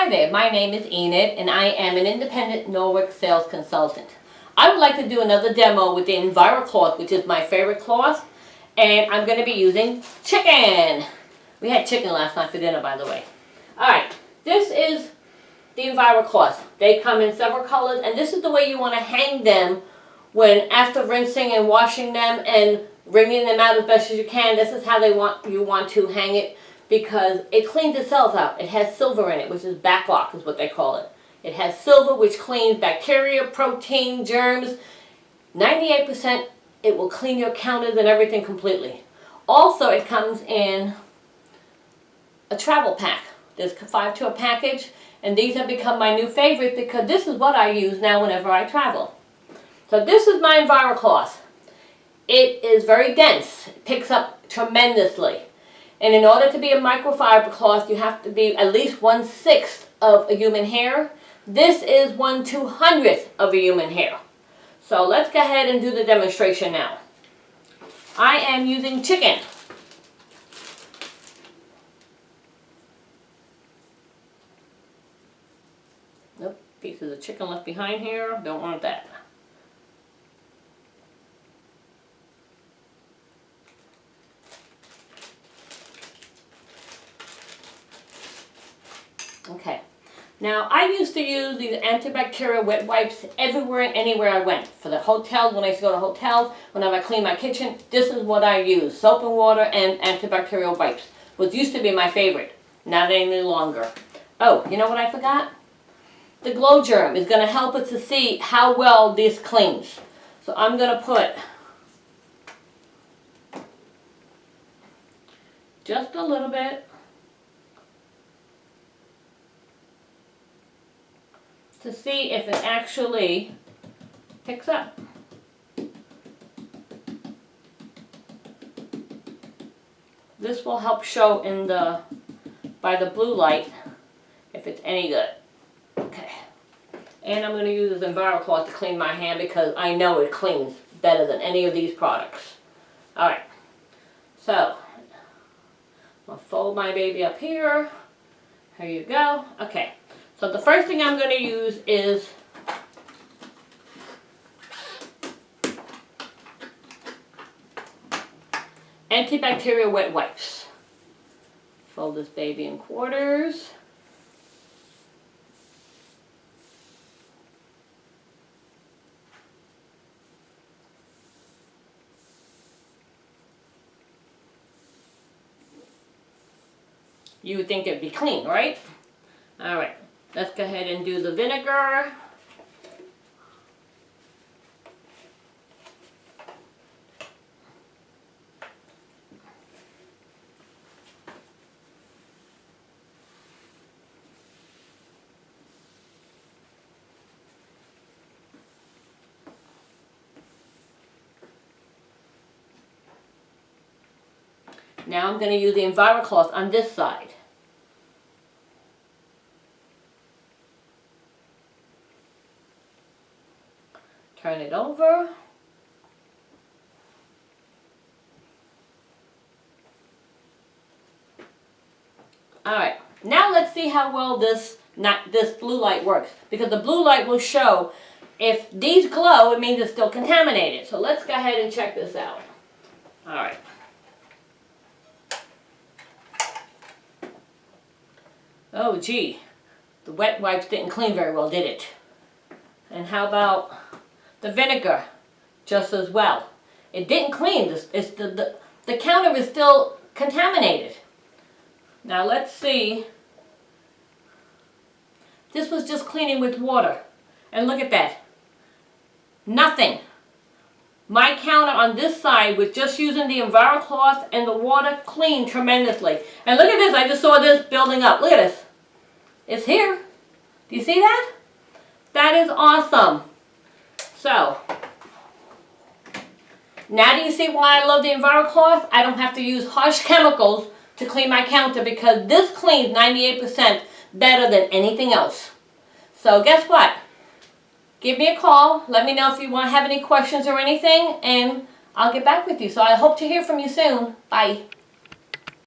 Hi there, my name is Enid and I am an independent Norwex sales consultant. I would like to do another demo with the Envirocloth, which is my favorite cloth, and I'm going to be using chicken. We had chicken last night for dinner, by the way. Alright, this is the Envirocloth. They come in several colors, and this is the way you want to hang them when after rinsing and washing them and wringing them out as best as you can. This is how you want to hang it, because it cleans itself out. It has silver in it, which is backlock is what they call it. It has silver, which cleans bacteria, protein, germs. 98% it will clean your counters and everything completely. Also, it comes in a travel pack. There's 5 to a package, and these have become my new favorite because this is what I use now whenever I travel. So this is my Envirocloth. It is very dense. It picks up tremendously. And in order to be a microfiber cloth, you have to be at least 1/6 of a human hair. This is 1/200th of a human hair. So let's go ahead and do the demonstration now. I am using chicken. Nope, pieces of chicken left behind here. Don't want that. Okay, now I used to use these antibacterial wet wipes everywhere and anywhere I went. For the hotels, when I used to go to hotels, whenever I clean my kitchen, this is what I use. Soap and water and antibacterial wipes, which used to be my favorite. Not any longer. Oh, you know what I forgot? The glow germ is going to help us to see how well this cleans. So I'm going to put just a little bit to see if it actually picks up. This will help show in by the blue light if it's any good. Okay. And I'm going to use this Envirocloth to clean my hand because I know it cleans better than any of these products. Alright. So, I'll fold my baby up here. Here you go. Okay. So the first thing I'm going to use is antibacterial wet wipes. Fold this baby in quarters. You would think it'd be clean, right? All right. Let's go ahead and do the vinegar. Now I'm going to use the Envirocloth on this side. Turn it over. Alright, now let's see how well this blue light works. Because the blue light will show if these glow, it means it's still contaminated. So let's go ahead and check this out. Alright. Oh gee, the wet wipes didn't clean very well, did it? And how about the vinegar? Just as well. It didn't clean. The counter is still contaminated. Now let's see. This was just cleaning with water. And look at that. Nothing. My counter on this side with just using the Envirocloth and the water cleaned tremendously. And look at this. I just saw this building up. Look at this. It's here. Do you see that? That is awesome. So, now do you see why I love the Envirocloth? I don't have to use harsh chemicals to clean my counter because this cleans 98% better than anything else. So guess what? Give me a call. Let me know if you have any questions or anything, and I'll get back with you. So I hope to hear from you soon. Bye.